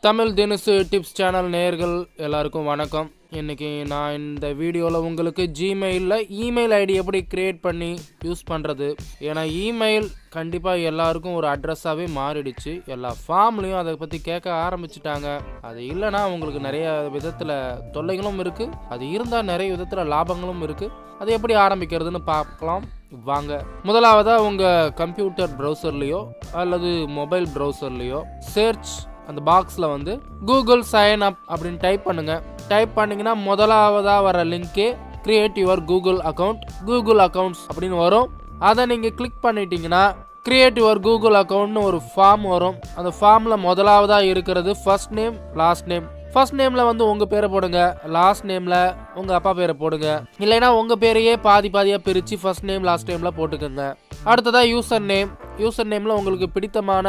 Tamil தினசு tips channel நேயர்கள் எல்லாருக்கும் வணக்கம். இன்னைக்கு நான் இந்த வீடியோவில் உங்களுக்கு ஜிமெயிலில் இமெயில் ஐடி எப்படி கிரியேட் பண்ணி யூஸ் பண்ணுறது. ஏன்னா இமெயில் கண்டிப்பாக எல்லாருக்கும் ஒரு அட்ரஸாகவே மாறிடுச்சு. எல்லா ஃபார்ம்லேயும் அதை பற்றி கேட்க ஆரம்பிச்சிட்டாங்க. அது இல்லைனா உங்களுக்கு நிறைய விதத்தில் தொல்லைகளும் இருக்குது, அது இருந்தால் நிறைய விதத்தில் லாபங்களும் இருக்குது. அது எப்படி ஆரம்பிக்கிறதுன்னு பார்க்கலாம் வாங்க. முதலாவதாக உங்கள் கம்ப்யூட்டர் ப்ரௌசர்லேயோ அல்லது மொபைல் ப்ரௌசர்லேயோ சர்ச் அந்த பாக்ஸில் வந்து கூகுள் சைன் அப் அப்படின்னு டைப் பண்ணுங்கள். டைப் பண்ணிங்கன்னா முதலாவதாக வர லிங்க்கே கிரியேட் யுவர் கூகுள் அக்கௌண்ட்ஸ் அப்படின்னு வரும். அதை நீங்கள் கிளிக் பண்ணிட்டீங்கன்னா கிரியேட் யுவர் கூகுள் அக்கௌண்ட்னு ஒரு ஃபார்ம் வரும். அந்த ஃபார்மில் முதலாவதாக இருக்கிறது first name last name. First நேமில் வந்து உங்கள் பேரை போடுங்க, லாஸ்ட் நேமில் உங்கள் அப்பா பேரை போடுங்க. இல்லைன்னா உங்கள் பேரையே பாதியாக பிரித்து ஃபர்ஸ்ட் நேம் லாஸ்ட் நேமில் போட்டுக்கோங்க. அடுத்ததாக யூசர் நேமில் உங்களுக்கு பிடித்தமான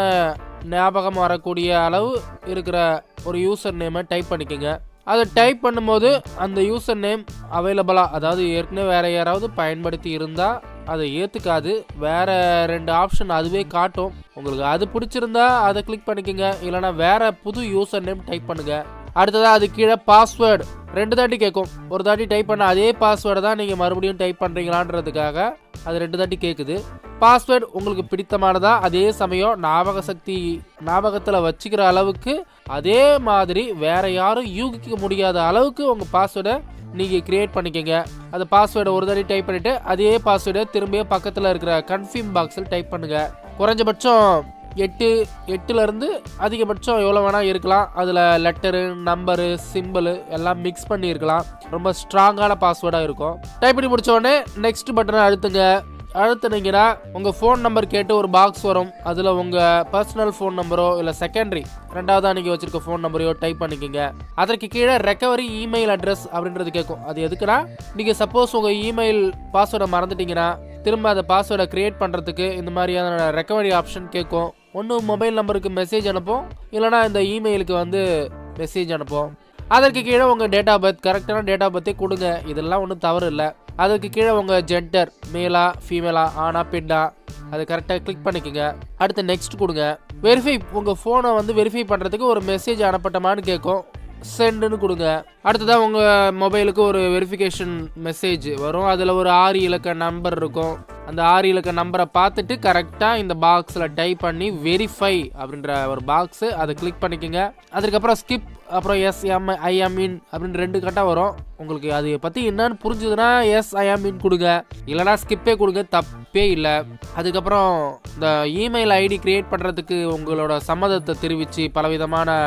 ஞாபகம் வரக்கூடிய அளவு இருக்கிற ஒரு யூசர் நேமை டைப் பண்ணிக்கோங்க. அதை டைப் பண்ணும்போது அந்த யூசர் நேம் அவைலபிளாக, அதாவது ஏற்கனவே வேறு யாராவது பயன்படுத்தி இருந்தால் அதை ஏற்றுக்காது. வேறு 2 ஆப்ஷன் அதுவே காட்டும். உங்களுக்கு அது பிடிச்சிருந்தா அதை கிளிக் பண்ணிக்கோங்க, இல்லைனா வேறு புது யூசர் நேம் டைப் பண்ணுங்கள். அடுத்ததாக அது கீழே பாஸ்வேர்டு 2 தாட்டி கேட்கும். ஒரு தாட்டி டைப் பண்ண அதே பாஸ்வேர்டை தான் நீங்கள் மறுபடியும் டைப் பண்ணுறீங்களான்றதுக்காக அது 2 தாட்டி கேட்குது. பாஸ்வேர்டு உங்களுக்கு பிடித்தமானதா, அதே சமயம் ஞாபகத்தில் வச்சுக்கிற அளவுக்கு, அதே மாதிரி வேற யாரும் யூகிக்க முடியாத அளவுக்கு உங்கள் பாஸ்வேர்டை நீங்கள் கிரியேட் பண்ணிக்கோங்க. அந்த பாஸ்வேர்டை ஒரு தாட்டி டைப் பண்ணிவிட்டு அதே பாஸ்வேர்டை திரும்பியும் பக்கத்தில் இருக்கிற கன்ஃபார்ம் பாக்ஸில் டைப் பண்ணுங்கள். குறைஞ்சபட்சம் 8 அதிகபட்சம் எவ்வளோ வேணால் இருக்கலாம். அதில் லெட்டரு, நம்பரு, சிம்பிள் எல்லாம் மிக்ஸ் பண்ணி இருக்கலாம். ரொம்ப ஸ்ட்ராங்கான பாஸ்வேர்டாக இருக்கும். டைப் பண்ணி முடிச்ச உடனே நெக்ஸ்ட் பட்டனை அழுத்துனீங்கன்னா உங்கள் ஃபோன் நம்பர் கேட்டு ஒரு பாக்ஸ் வரும். அதில் உங்கள் பர்சனல் ஃபோன் நம்பரோ இல்லை செகண்டரி ரெண்டாவதாக நீங்கள் வச்சுருக்க ஃபோன் நம்பரையோ டைப் பண்ணிக்கோங்க. அதற்கு கீழே ரெக்கவரி இமெயில் அட்ரஸ் அப்படின்றது கேட்கும். அது எதுக்குன்னா, நீங்கள் சப்போஸ் உங்கள் இமெயில் பாஸ்வேர்டை மறந்துட்டீங்கன்னா திரும்ப அந்த பாஸ்வேர்டை கிரியேட் பண்ணுறதுக்கு இந்த மாதிரியான ரெக்கவரி ஆப்ஷன் கேட்கும். ஒன்று மொபைல் நம்பருக்கு மெசேஜ் அனுப்போம், இல்லைனா இந்த இமெயிலுக்கு வந்து மெசேஜ் அனுப்போம். அதற்கு கீழே உங்கள் டேட் ஆஃப் பர்த், கரெக்டான டேட் ஆஃப் பர்த்தே கொடுங்க. இதெல்லாம் ஒன்றும் தவறு இல்லை. அதுக்கு கீழே உங்கள் ஜெண்டர், மேலா ஃபீமேலா, ஆனா பெண்ணா, அது கரெக்டாக கிளிக் பண்ணிக்கோங்க. அடுத்து நெக்ஸ்ட் கொடுங்க. வெரிஃபை, உங்கள் ஃபோனை வந்து வெரிஃபை பண்ணுறதுக்கு ஒரு மெசேஜ் அனுப்பட்டமான்னு கேட்கும், சென்டுன்னு கொடுங்க. அடுத்ததாக உங்கள் மொபைலுக்கு ஒரு வெரிஃபிகேஷன் மெசேஜ் வரும். அதில் ஒரு 6 இலக்க நம்பர் இருக்கும். அந்த 6 இலக்க நம்பரை பார்த்துட்டு கரெக்டாக இந்த பாக்ஸில் டைப் பண்ணி வெரிஃபை அப்படின்ற ஒரு பாக்ஸு, அதை கிளிக் பண்ணிக்கோங்க. அதுக்கப்புறம் ஸ்கிப், அப்புறம் SIM IN அப்படின்னு 2 கட்டாக வரும். உங்களுக்கு அதை பற்றி என்னன்னு புரிஞ்சுதுன்னா SIM IN கொடுங்க, இல்லைனா ஸ்கிப்பே கொடுங்க, தப்பே இல்லை. அதுக்கப்புறம் இந்த இமெயில் ஐடி கிரியேட் பண்ணுறதுக்கு உங்களோட சம்மதத்தை தெரிவித்து பலவிதமான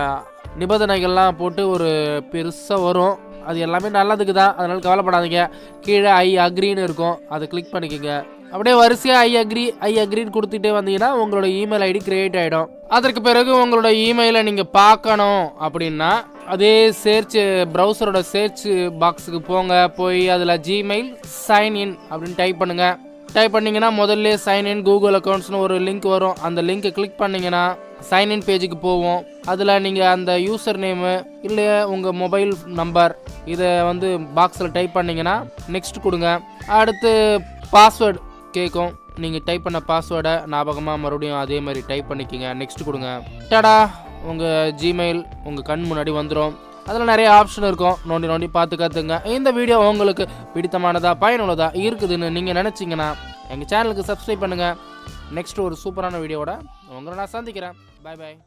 நிபந்தனைகள்லாம் போட்டு ஒரு பெருசாக வரும். அது எல்லாமே நல்லதுக்கு தான், அதனால கவலைப்படாதீங்க. கீழே ஐ அக்ரின்னு இருக்கும், அதை கிளிக் பண்ணிக்கோங்க. அப்படியே வரிசையாக ஐ அக்ரின்னு கொடுத்துட்டே வந்தீங்கன்னா உங்களோட இமெயில் ஐடி கிரியேட் ஆகிடும். அதற்கு பிறகு உங்களோட இமெயிலை நீங்கள் பார்க்கணும் அப்படின்னா அதே ப்ரௌசரோட சர்ச் பாக்ஸுக்கு போய் அதில் ஜிமெயில் சைன்இன் அப்படின்னு டைப் பண்ணுங்கள். டைப் பண்ணிங்கன்னா முதல்ல சைன்இன் கூகுள் அக்கௌண்ட்ஸ்னு ஒரு லிங்க் வரும். அந்த லிங்க்கை கிளிக் பண்ணிங்கன்னா சைன்இன் பேஜுக்கு போவோம். அதில் நீங்கள் அந்த யூசர் நேமு இல்லை உங்கள் மொபைல் நம்பர் இதை வந்து பாக்ஸில் டைப் பண்ணிங்கன்னா நெக்ஸ்ட் கொடுங்க. அடுத்து பாஸ்வேர்டு கேட்கும். நீங்கள் டைப் பண்ண பாஸ்வேர்டை ஞாபகமாக மறுபடியும் அதே மாதிரி டைப் பண்ணிக்கோங்க. நெக்ஸ்ட் கொடுங்க. டடா, உங்கள் ஜிமெயில் உங்கள் கண் முன்னாடி வந்துடும். அதில் நிறைய ஆப்ஷன் இருக்கும், நோண்டி பார்த்து கற்றுங்க. இந்த வீடியோ உங்களுக்கு பிடித்தமானதா பயனுள்ளதா இருக்குதுன்னு நீங்கள் நினச்சிங்கன்னா எங்கள் சேனலுக்கு சப்ஸ்கிரைப் பண்ணுங்கள். நெக்ஸ்ட் ஒரு சூப்பரான வீடியோவோட உங்களை நான் சந்திக்கிறேன். பாய்.